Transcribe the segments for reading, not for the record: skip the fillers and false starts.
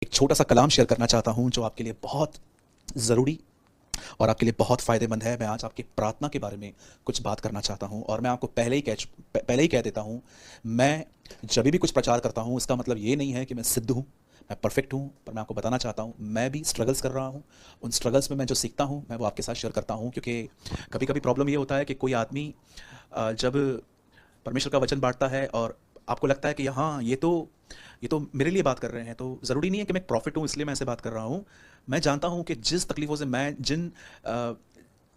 एक छोटा सा कलाम शेयर करना चाहता हूँ जो आपके लिए बहुत ज़रूरी और आपके लिए बहुत फ़ायदेमंद है। मैं आज आपकी प्रार्थना के बारे में कुछ बात करना चाहता हूँ और मैं आपको पहले ही कह देता हूँ, मैं जब भी कुछ प्रचार करता हूँ इसका मतलब ये नहीं है कि मैं सिद्ध हूँ, मैं परफेक्ट हूँ, पर मैं आपको बताना चाहता हूँ मैं भी स्ट्रगल्स कर रहा हूँ। उन स्ट्रगल्स में मैं जो सीखता हूँ मैं वो आपके साथ शेयर करता हूँ, क्योंकि कभी कभी प्रॉब्लम ये होता है कि कोई आदमी जब परमेश्वर का वचन बांटता है और आपको लगता है कि हाँ ये तो मेरे लिए बात कर रहे हैं, तो ज़रूरी नहीं है कि मैं एक प्रॉफिट हूँ इसलिए मैं ऐसे बात कर रहा हूँ। मैं जानता हूँ कि जिस तकलीफ़ों से मैं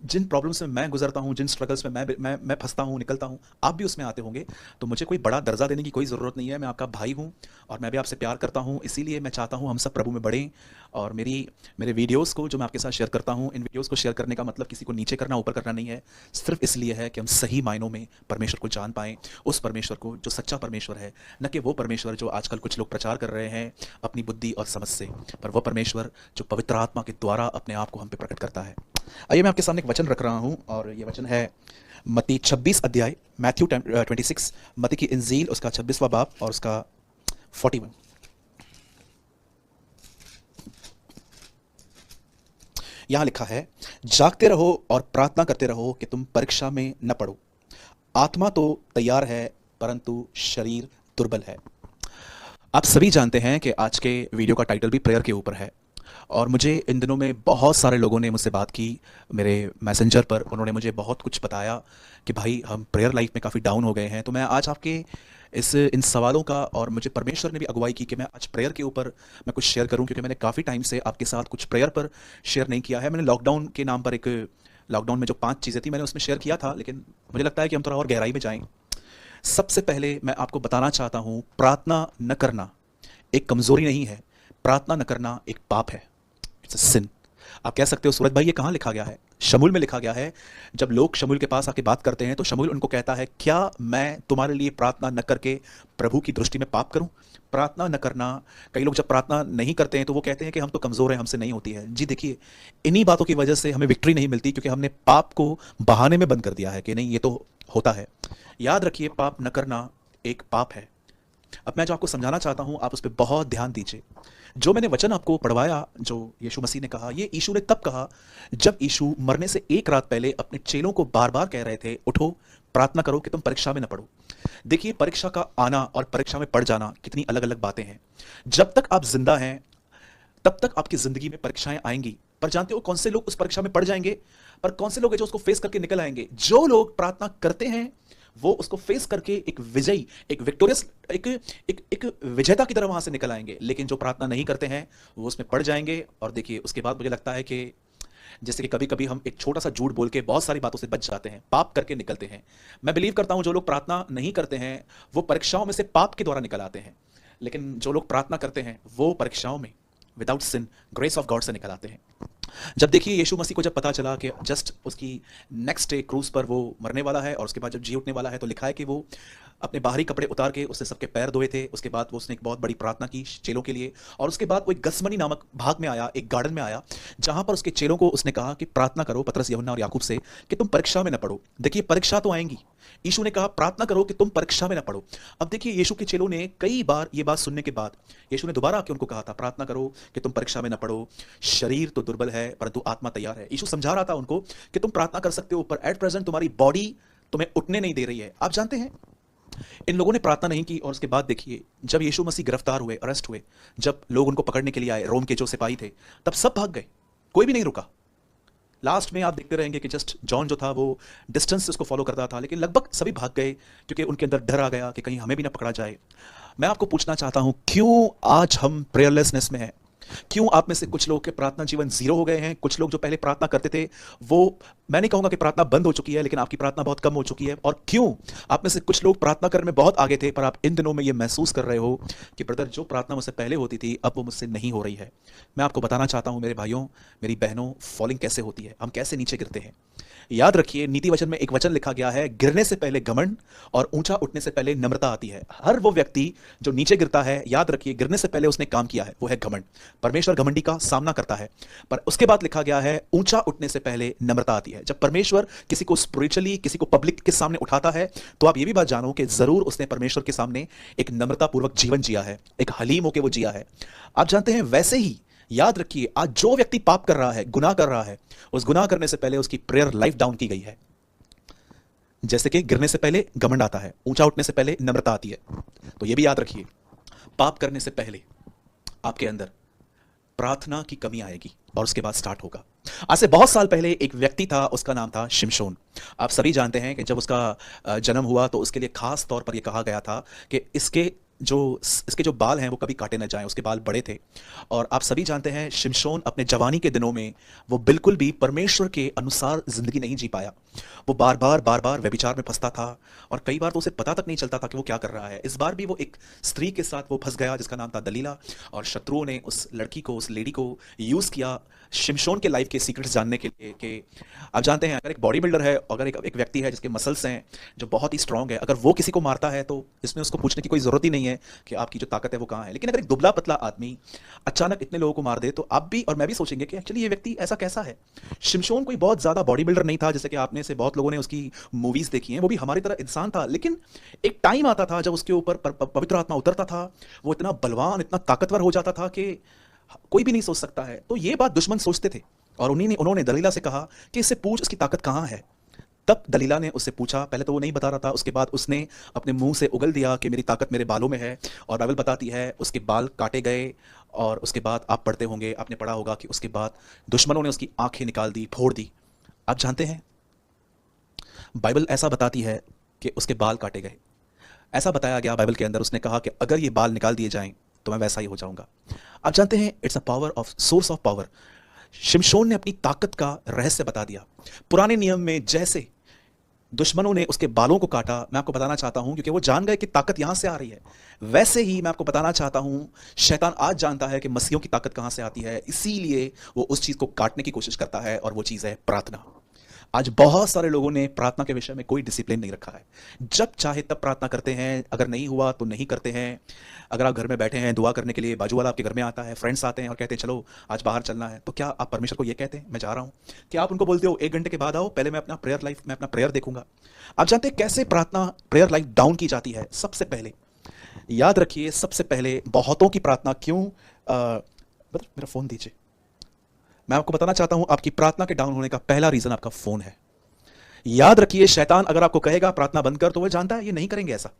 जिन प्रॉब्लम्स में मैं गुजरता हूँ, जिन स्ट्रगल्स में मैं फंसता हूँ, निकलता हूँ, आप भी उसमें आते होंगे। तो मुझे कोई बड़ा दर्जा देने की कोई ज़रूरत नहीं है। मैं आपका भाई हूँ और मैं भी आपसे प्यार करता हूँ, इसीलिए मैं चाहता हूँ हम सब प्रभु में बढ़ें। और मेरे वीडियोज़ को जो मैं आपके साथ शेयर करता हूँ, इन वीडियोज़ को शेयर करने का मतलब किसी को नीचे करना, ऊपर करना नहीं है। सिर्फ इसलिए है कि हम सही मायनों में परमेश्वर को जान पाएँ, उस परमेश्वर को जो सच्चा परमेश्वर है, न कि वो परमेश्वर जो आजकल कुछ लोग प्रचार कर रहे हैं अपनी बुद्धि और समझ से, पर वो परमेश्वर जो पवित्र आत्मा के द्वारा अपने आप को हम पे प्रकट करता है। आइए मैं आपके सामने एक वचन रख रहा हूँ और ये वचन है मत्ती 26 अध्याय, मैथ्यू 26, मत्ती की इंजील उसका 26वां बाब और उसका 41। यहाँ लिखा है, जागते रहो और प्रार्थना करते रहो कि तुम परीक्षा में न पड़ो। आत्मा तो तैयार है परंतु शरीर दुर्बल है। आप सभी जानते हैं कि आज के वीडियो का टाइटल भी प्रेयर के ऊपर है और मुझे इन दिनों में बहुत सारे लोगों ने मुझसे बात की मेरे मैसेंजर पर। उन्होंने मुझे बहुत कुछ बताया कि भाई हम प्रेयर लाइफ में काफ़ी डाउन हो गए हैं। तो मैं आज आपके इन सवालों का, और मुझे परमेश्वर ने भी अगुवाई की कि मैं आज प्रेयर के ऊपर मैं कुछ शेयर करूं, क्योंकि मैंने काफ़ी टाइम से आपके साथ कुछ प्रेयर पर शेयर नहीं किया है। मैंने लॉकडाउन के नाम पर लॉकडाउन में जो 5 चीज़ें थी मैंने उसमें शेयर किया था, लेकिन मुझे लगता है कि हम थोड़ा और गहराई में जाएं। सबसे पहले मैं आपको बताना चाहता हूँ, प्रार्थना न करना एक कमज़ोरी नहीं है, प्रार्थना न करना एक पाप है। इट्स अ सिन। आप कह सकते हो सूरज भाई ये कहाँ लिखा गया है? शमूएल में लिखा गया है। जब लोग शमूएल के पास आके बात करते हैं तो शमूएल उनको कहता है, क्या मैं तुम्हारे लिए प्रार्थना न करके प्रभु की दृष्टि में पाप करूं? प्रार्थना न करना, कई लोग जब प्रार्थना नहीं करते हैं तो वो कहते हैं कि हम तो कमज़ोर हैं, हमसे नहीं होती है। जी देखिए, इन्हीं बातों की वजह से हमें विक्ट्री नहीं मिलती, क्योंकि हमने पाप को बहाने में बंद कर दिया है कि नहीं ये तो होता है। याद रखिए, पाप न करना एक पाप है। अब मैं जो आपको समझाना चाहता हूं आप उस पर बहुत ध्यान दीजिए। जो मैंने वचन आपको पढ़वाया, जो यीशु मसीह ने कहा, ये यीशु ने तब कहा जब यीशु मरने से एक रात पहले अपने चेलों को बार बार कह रहे थे, उठो प्रार्थना करो कि तुम परीक्षा में न पड़ो। देखिए, परीक्षा का आना और परीक्षा में पड़ जाना कितनी अलग अलग बातें हैं। जब तक आप जिंदा हैं तब तक आपकी जिंदगी में परीक्षाएं आएंगी, पर जानते हो कौन से लोग उस परीक्षा में पड़ जाएंगे? पर कौन से लोग हैं जो उसको फेस करके निकल आएंगे? जो लोग प्रार्थना करते हैं वो उसको फेस करके एक विजयी, एक विक्टोरियस, एक एक विजेता की तरह वहां से निकल आएंगे। लेकिन जो प्रार्थना नहीं करते हैं वो उसमें पड़ जाएंगे। और देखिए, उसके बाद मुझे लगता है कि जैसे कि कभी कभी हम एक छोटा सा झूठ बोल के बहुत सारी बातों से बच जाते हैं, पाप करके निकलते हैं। मैं बिलीव करता हूं जो लोग प्रार्थना नहीं करते हैं वो परीक्षाओं में से पाप के द्वारा निकल आते हैं, लेकिन जो लोग प्रार्थना करते हैं वो परीक्षाओं में without sin, grace of God से निकल आते हैं। जब देखिए यीशु मसीह को जब पता चला कि जस्ट उसकी नेक्स्ट डे क्रूज पर वो मरने वाला है और उसके बाद जब जी उठने वाला है, तो लिखा है कि वो अपने बाहरी कपड़े उतार के उसने सबके पैर धोए थे। उसके बाद वो उसने एक बहुत बड़ी प्रार्थना की चेलों के लिए, और उसके बाद वो एक गसमनी नामक भाग में आया, एक गार्डन में आया, जहां पर उसके चेलों को उसने कहा कि प्रार्थना करो, पतरस, यूहन्ना और याकूब से, कि तुम परीक्षा में न पड़ो। देखिए, परीक्षा तो आएंगी। यीशु ने कहा प्रार्थना करो कि तुम परीक्षा में न पड़ो। अब देखिए, यीशु के चेलों ने कई बार ये बात सुनने के बाद यीशु ने दोबारा आके उनको कहा था, प्रार्थना करो कि तुम परीक्षा में न पड़ो। शरीर तो दुर्बल है परंतु आत्मा तैयार है। यीशु समझा रहा था उनको कि तुम प्रार्थना कर सकते हो, पर एट प्रेजेंट तुम्हारी बॉडी तुम्हें उठने नहीं दे रही है। आप जानते हैं, इन लोगों ने प्रार्थना नहीं की और उसके बाद देखिए जब यीशु मसीह गिरफ्तार हुए, अरेस्ट हुए, जब लोग उनको पकड़ने के लिए आए, रोम के जो सिपाही थे, तब सब भाग गए, कोई भी नहीं रुका। लास्ट में आप देखते रहेंगे कि जस्ट जॉन जो था वो डिस्टेंस से उसको फॉलो करता था, लेकिन लगभग सभी भाग गए क्योंकि उनके अंदर डर आ गया कि कहीं हमें भी ना पकड़ा जाए। मैं आपको पूछना चाहता हूं, क्यों आज हम प्रेयरलेसनेस में हैं? क्यों आप में से कुछ लोग के प्रार्थना जीवन जीरो हो गए हैं? कुछ लोग जो पहले प्रार्थना करते थे वो, मैं नहीं कहूंगा कि प्रार्थना बंद हो चुकी है, लेकिन आपकी प्रार्थना बहुत कम हो चुकी है। और क्यों आप में से कुछ लोग प्रार्थना करने में बहुत आगे थे, पर आप इन दिनों में ये महसूस कर रहे हो कि ब्रदर, जो प्रार्थना मुझसे पहले होती थी अब वो मुझसे नहीं हो रही है। मैं आपको बताना चाहता हूं मेरे भाइयों, मेरी बहनों, फॉलिंग कैसे होती है, हम कैसे नीचे गिरते हैं। याद रखिए, नीति वचन में एक वचन लिखा गया है, गिरने से पहले घमंड और ऊंचा उठने से पहले नम्रता आती है। हर वो व्यक्ति जो नीचे गिरता है, याद रखिए, गिरने से पहले उसने काम किया है, वो है घमंड। परमेश्वर घमंडी का सामना करता है, पर उसके बाद लिखा गया है, ऊंचा उठने से पहले नम्रता आती है। जब परमेश्वर किसी को स्पिरिचुअली, किसी को पब्लिक के सामने उठाता है, तो आप ये भी बात जानो कि जरूर उसने परमेश्वर के सामने एक नम्रतापूर्वक जीवन जिया है, एक हलीम होकर वो जिया है। आप जानते हैं, वैसे ही याद रखिए, आज जो व्यक्ति पाप कर रहा है, गुनाह कर रहा है, उस गुनाह करने से पहले उसकी प्रेयर लाइफ डाउन की गई है। जैसे कि गिरने से पहले घमंड आता है, ऊंचा उठने से पहले नम्रता आती है। तो यह भी याद रखिए, पाप करने से पहले आपके अंदर प्रार्थना की कमी आएगी और उसके बाद स्टार्ट होगा। आज से बहुत साल पहले एक व्यक्ति था, उसका नाम था शिमशोन। आप सभी जानते हैं कि जब उसका जन्म हुआ तो उसके लिए खास तौर पर यह कहा गया था कि इसके जो बाल हैं वो कभी काटे ना जाएं। उसके बाल बड़े थे। और आप सभी जानते हैं, शिमशोन अपने जवानी के दिनों में वो बिल्कुल भी परमेश्वर के अनुसार जिंदगी नहीं जी पाया। वो बार बार व्यभिचार में फंसता था और कई बार तो उसे पता तक नहीं चलता था कि वो क्या कर रहा है। इस बार भी वो एक स्त्री के साथ वो फंस गया जिसका नाम था दलीला, और शत्रुओं ने उस लड़की को, उस लेडी को यूज किया शिमशोन के लाइफ के सीक्रेट्स जानने के लिए। कि आप जानते हैं, अगर एक बॉडी बिल्डर है, अगर एक व्यक्ति है जिसके मसल्स हैं जो बहुत ही स्ट्रांग है, अगर वो किसी को मारता है तो इसमें उसको पूछने की कोई जरूरत ही नहीं है कि आपकी जो ताकत है वो कहाँ है। लेकिन अगर एक दुबला पतला आदमी अचानक इतने लोगों को मार दे, तो आप भी और मैं भी सोचेंगे कि एक्चुअली ये व्यक्ति ऐसा कैसा है। शिमशोन कोई बहुत ज्यादा बॉडी बिल्डर नहीं था, जैसे कि आपने से बहुत लोगों ने उसकी मूवीज देखी हैं, वो भी हमारी तरह इंसान था। लेकिन एक टाइम आता था जब उसके ऊपर पवित्र आत्मा उतरता था, वो इतना बलवान, इतना ताकतवर हो जाता था कि कोई भी नहीं सोच सकता है। तो ये बात दुश्मन सोचते थे और उन्होंने दलीला से कहा कि इससे पूछ उसकी ताकत कहाँ है। तब दलीला ने उससे पूछा, पहले तो वो नहीं बता रहा था, उसके बाद उसने अपने मुंह से उगल दिया कि मेरी ताकत मेरे बालों में है। और बाइबल बताती है उसके बाल काटे गए, और उसके बाद आप पढ़ते होंगे, आपने पढ़ा होगा कि उसके बाद दुश्मनों ने उसकी आंखें निकाल दी, फोड़ दी। आप जानते हैं, बाइबल ऐसा बताती है कि उसके बाल काटे गए। ऐसा बताया गया बाइबल के अंदर, उसने कहा कि अगर ये बाल निकाल दिए जाएं तो मैं वैसा ही हो जाऊंगा। आप जानते हैं, it's a power of source of power. शिमशोन ने अपनी ताकत का रहस्य बता दिया। पुराने नियम में जैसे दुश्मनों ने उसके बालों को काटा, मैं आपको बताना चाहता हूं, क्योंकि वो जान गए कि ताकत यहां से आ रही है, वैसे ही मैं आपको बताना चाहता हूं, शैतान आज जानता है कि मसीहों की ताकत कहां से आती है, इसीलिए वो उस चीज को काटने की कोशिश करता है, और वो चीज है प्रार्थना। आज बहुत सारे लोगों ने प्रार्थना के विषय में कोई डिसिप्लिन नहीं रखा है। जब चाहे तब प्रार्थना करते हैं, अगर नहीं हुआ तो नहीं करते हैं। अगर आप घर में बैठे हैं दुआ करने के लिए, बाजू वाला आपके घर में आता है, फ्रेंड्स आते हैं और कहते हैं चलो आज बाहर चलना है, तो क्या आप परमेश्वर को ये कहते हैं मैं जा रहा हूं? क्या आप उनको बोलते हो 1 घंटे के बाद आओ, पहले मैं अपना प्रेयर देखूंगा? आप जानते हैं कैसे प्रार्थना, प्रेयर लाइफ डाउन की जाती है? सबसे पहले याद रखिए, सबसे पहले बहुतों की प्रार्थना क्यों मेरा फोन दीजिए। मैं आपको बताना चाहता हूं, आपकी प्रार्थना के डाउन होने का पहला रीजन आपका फोन है। याद रखिए, शैतान अगर आपको कहेगा प्रार्थना बंद कर, तो वह जानता है ये नहीं करेंगे ऐसा।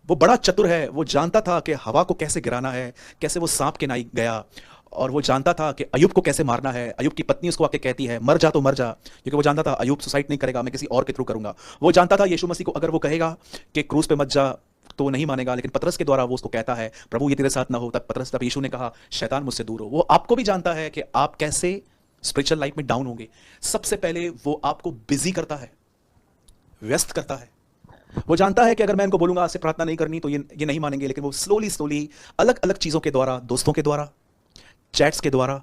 वो बड़ा चतुर है, वो जानता था कि हवा को कैसे गिराना है, कैसे वो सांप के नाई गया, और वो जानता था कि अयूब को कैसे मारना है। अयूब की पत्नी उसको आके कहती है मर जा तो मर जा, क्योंकि वो जानता था अयूब सुसाइड नहीं करेगा, मैं किसी और के थ्रू करूंगा। वो जानता था यीशु मसीह को अगर वो कहेगा कि क्रूज पे मत जा तो वो नहीं मानेगा, लेकिन पतरस के द्वारा वो उसको कहता है प्रभु ये तेरे साथ ना हो। तब यीशु ने कहा शैतान मुझसे दूर हो। वो आपको भी जानता है कि आप कैसे स्पिरिचुअल लाइफ में डाउन होंगे। सबसे पहले वो आपको बिजी करता है, व्यस्त करता है। वो जानता है कि अगर मैं इनको बोलूंगा आज से प्रार्थना नहीं करनी तो ये नहीं मानेंगे, लेकिन वो स्लोली अलग अलग चीजों के द्वारा, दोस्तों के द्वारा, चैट्स के द्वारा,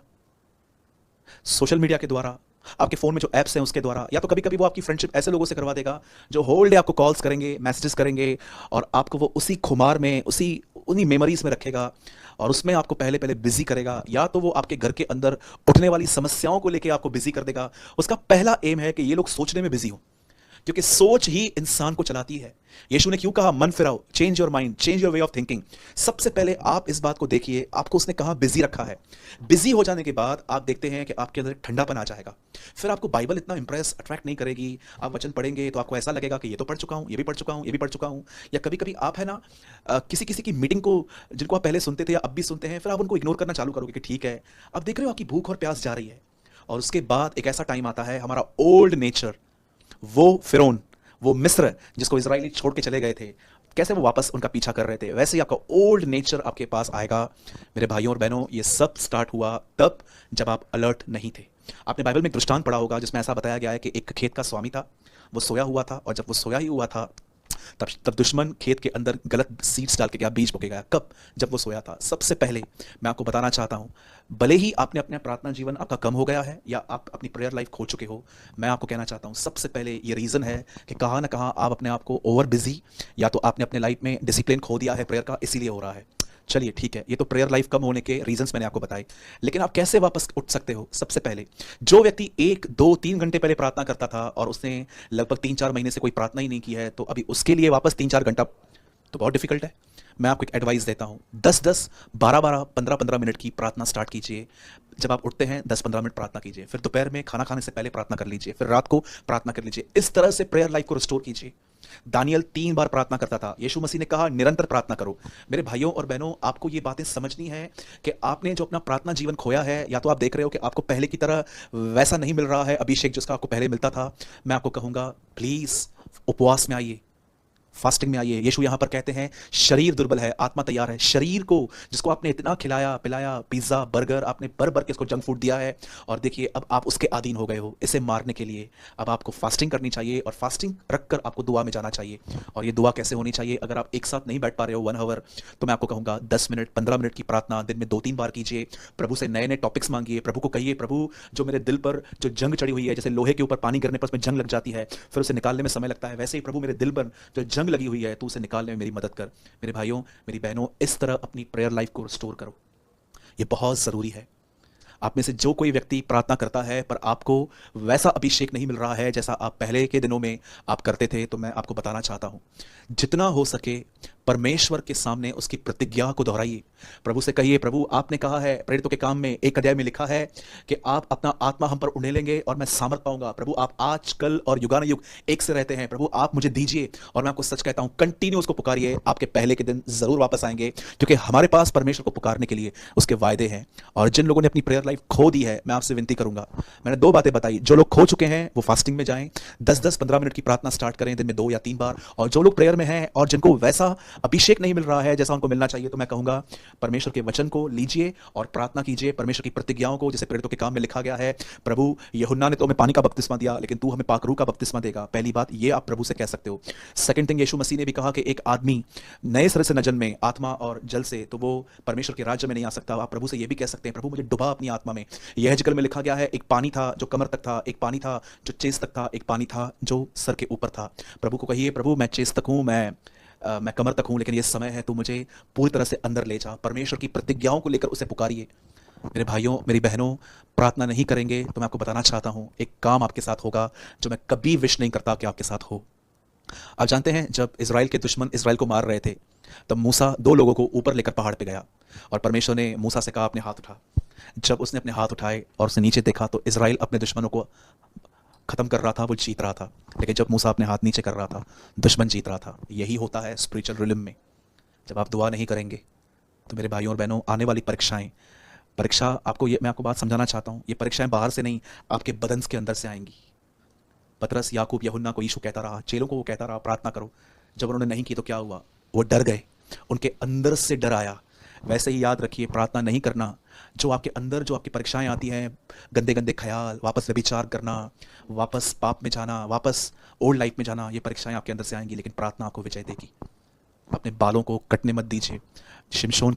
सोशल मीडिया के द्वारा, आपके फोन में जो एप्स हैं उसके द्वारा, या तो कभी कभी वो आपकी फ्रेंडशिप ऐसे लोगों से करवा देगा जो होल डे आपको कॉल्स करेंगे, मैसेजेस करेंगे, और आपको वो उसी खुमार में, उन्हीं मेमोरीज में रखेगा, और उसमें आपको पहले पहले बिजी करेगा। या तो वो आपके घर के अंदर उठने वाली समस्याओं को लेकर आपको बिजी कर देगा। उसका पहला एम है कि ये लोग सोचने में बिजी हो, क्योंकि सोच ही इंसान को चलाती है। यीशु ने क्यों कहा मन फिराओ, change your mind, change your way of thinking. सबसे पहले आप इस बात को देखिए, आपको उसने कहा बिजी रखा है। बिजी हो जाने के बाद आप देखते हैं कि आपके अंदर ठंडापन आ जाएगा। फिर आपको बाइबल इतना इंप्रेस, अट्रैक्ट नहीं करेगी। आप वचन पढ़ेंगे तो आपको ऐसा लगेगा कि ये तो पढ़ चुका हूं, ये भी पढ़ चुका हूं, ये भी पढ़ चुका हूं। या कभी कभी आप है ना किसी की मीटिंग को, जिनको आप पहले सुनते थे या अब भी सुनते हैं, फिर आप उनको इग्नोर करना चालू करोगे कि ठीक है। अब देख रहे हो आपकी भूख और प्यास जा रही है। और उसके बाद एक ऐसा टाइम आता है, हमारा ओल्ड नेचर, वो फिरौन, वो मिस्र जिसको इजराइली छोड़ के चले गए थे, कैसे वो वापस उनका पीछा कर रहे थे, वैसे ही आपका ओल्ड नेचर आपके पास आएगा। मेरे भाइयों और बहनों, ये सब स्टार्ट हुआ तब जब आप अलर्ट नहीं थे। आपने बाइबल में एक दृष्टांत पढ़ा होगा जिसमें ऐसा बताया गया है कि एक खेत का स्वामी था, वो सोया हुआ था, और जब वो सोया ही हुआ था तब दुश्मन खेत के अंदर गलत सीड्स डाल के क्या बीज बोके गया। कब? जब वो सोया था। सबसे पहले मैं आपको बताना चाहता हूं, भले ही आपने अपना प्रार्थना जीवन आपका कम हो गया है या आप अपनी प्रेयर लाइफ खो चुके हो, मैं आपको कहना चाहता हूं सबसे पहले ये रीजन है कि कहां ना कहां आप अपने आप को ओवर बिजी, या तो आपने अपने लाइफ में डिसिप्लिन खो दिया है प्रेयर का, इसीलिए हो रहा है। चलिए ठीक है, ये तो प्रेयर लाइफ कम होने के रीजंस मैंने आपको बताए, लेकिन आप कैसे वापस उठ सकते हो? सबसे पहले जो व्यक्ति 1 2 3 घंटे पहले प्रार्थना करता था और उसने लगभग 3 4 महीने से कोई प्रार्थना ही नहीं की है, तो अभी उसके लिए वापस 3 4 घंटा तो बहुत डिफिकल्ट है। मैं आपको एक एडवाइस देता हूं, 10 10 12 12 15 15 मिनट की प्रार्थना स्टार्ट कीजिए। जब आप उठते हैं 10 15 मिनट प्रार्थना कीजिए, फिर दोपहर में खाना खाने से पहले प्रार्थना कर लीजिए, फिर रात को प्रार्थना कर लीजिए। इस तरह से प्रेयर लाइफ को रिस्टोर कीजिए। दानियल 3 बार प्रार्थना करता था। यीशु मसीह ने कहा निरंतर प्रार्थना करो। मेरे भाइयों और बहनों, आपको ये बातें समझनी है कि आपने जो अपना प्रार्थना जीवन खोया है, या तो आप देख रहे हो कि आपको पहले की तरह वैसा नहीं मिल रहा है अभिषेक जिसका आपको पहले मिलता था। मैं आपको कहूंगा प्लीज उपवास में आइए, फास्टिंग में आइए। यीशु यहां पर कहते हैं शरीर दुर्बल है, आत्मा तैयार है। शरीर को जिसको आपने इतना खिलाया पिलाया, पिज्जा बर्गर आपने भर भर के इसको जंक फूड दिया है, और देखिए अब आप उसके अधीन हो गए हो। इसे मारने के लिए अब आपको फास्टिंग करनी चाहिए, और फास्टिंग रखकर आपको दुआ में जाना चाहिए। और ये दुआ कैसे होनी चाहिए? अगर आप एक साथ नहीं बैठ पा रहे हो 1 आवर, तो मैं आपको कहूंगा 10 मिनट 15 मिनट की प्रार्थना दिन में 2 3 बार कीजिए। प्रभु से नए नए टॉपिक्स मांगिए। प्रभु को कहिए प्रभु जो मेरे दिल पर जो जंग चढ़ी हुई है, जैसे लोहे के ऊपर पानी गिरने पर उसमें जंग लग जाती है, फिर उसे निकालने में समय लगता है, वैसे ही प्रभु मेरे दिल पर जो जंग लगी हुई है, तू उसे निकालने में मेरी मदद कर। मेरे भाइयों मेरी बहनों, इस तरह अपनी प्रेयर लाइफ को रिस्टोर करो, ये बहुत जरूरी है। आप में से जो कोई व्यक्ति प्रार्थना करता है पर आपको वैसा अभिषेक नहीं मिल रहा है जैसा आप पहले के दिनों में आप करते थे, तो मैं आपको बताना चाहता हूं जितना हो सके परमेश्वर के सामने उसकी प्रतिज्ञा को दोहराइए। प्रभु से कहिए प्रभु आपने कहा है प्रेरितों के काम में 1 अध्याय में लिखा है कि आप अपना आत्मा हम पर उंडेलेंगे और मैं सामर्थ पाऊंगा। प्रभु आप आज कल और युगानुयुग एक से रहते हैं, प्रभु आप मुझे दीजिए। और मैं आपको सच कहता हूं कंटिन्यू उसको पुकारिए, आपके पहले के दिन जरूर वापस आएंगे, क्योंकि हमारे पास परमेश्वर को पुकारने के लिए उसके वायदे हैं। और जिन लोगों ने अपनी प्रेयर लाइफ खो दी है, मैं आपसे विनती करूंगा, मैंने 2 बातें बताई, जो लोग खो चुके हैं वो फास्टिंग में जाएं, 10 10 15 मिनट की प्रार्थना स्टार्ट करें दिन में 2 या 3 बार। और जो लोग प्रेयर में हैं और जिनको वैसा अभिषेक नहीं मिल रहा है जैसा उनको मिलना चाहिए, तो मैं कहूंगा परमेश्वर के वचन को लीजिए और प्रार्थना कीजिए, परमेश्वर की प्रतिज्ञाओं को, जैसे प्रेरितों के काम में लिखा गया है, प्रभु यूहन्ना ने तो हमें पानी का बपतिस्मा दिया, लेकिन तू हमें पाक रूह का बपतिस्मा देगा। पहली बात ये आप प्रभु से कह सकते हो। सेकंड थिंग, यीशु मसीह ने भी कहा कि एक आदमी नए सिरे से न जन्मे आत्मा और जल से, तो वो परमेश्वर के राज्य में नहीं आ सकता। आप प्रभु से ये भी कह सकते हैं प्रभु मुझे डुबा अपनी आत्मा में। यह हेजकल में लिखा गया है, एक पानी था जो कमर तक था, एक पानी था जो चेस्ट तक था, एक पानी था जो सर के ऊपर था। प्रभु को कहिए प्रभु मैं चेस्ट तक हूं, मैं कमर तक हूं, लेकिन ये समय है तू मुझे पूरी तरह से अंदर ले जा। परमेश्वर की प्रतिज्ञाओं को लेकर उसे पुकारिए। मेरे भाइयों मेरी बहनों, प्रार्थना नहीं करेंगे तो मैं आपको बताना चाहता हूं एक काम आपके साथ होगा जो मैं कभी विश नहीं करता कि आपके साथ हो। आप जानते हैं जब इजराइल के दुश्मन इजराइल को मार रहे थे, तब मूसा 2 लोगों को ऊपर लेकर पहाड़ पे गया, और परमेश्वर ने मूसा से कहा अपने हाथ उठा। जब उसने अपने हाथ उठाए और उसने नीचे देखा, तो इजराइल अपने दुश्मनों को खत्म कर रहा था, वो जीत रहा था। लेकिन जब मूसा अपने हाथ नीचे कर रहा था, दुश्मन जीत रहा था। यही होता है स्पिरिचुअल रिलम में। जब आप दुआ नहीं करेंगे तो मेरे भाइयों और बहनों, आने वाली परीक्षा आपको, ये मैं आपको बात समझाना चाहता हूँ, ये परीक्षाएं बाहर से नहीं आपके बदन के अंदर से आएंगी। पतरस याकूब यूहन्ना को यीशु कहता रहा, चेलों को वो कहता रहा प्रार्थना करो। जब उन्होंने नहीं की तो क्या हुआ? वो डर गए, उनके अंदर से डर आया। वैसे ही याद रखिए, प्रार्थना नहीं करना, जो आपके अंदर जो आपकी परीक्षाएं आती हैं, गंदे गंदे ख्याल, वापस व्यभिचार करना, वापस पाप में जाना, वापस ओल्ड लाइफ में जाना, ये परीक्षाएं आपके अंदर से आएंगी, लेकिन प्रार्थना आपको विजय देगी। अपने बालों को कटने मत दीजिए। शिमशोन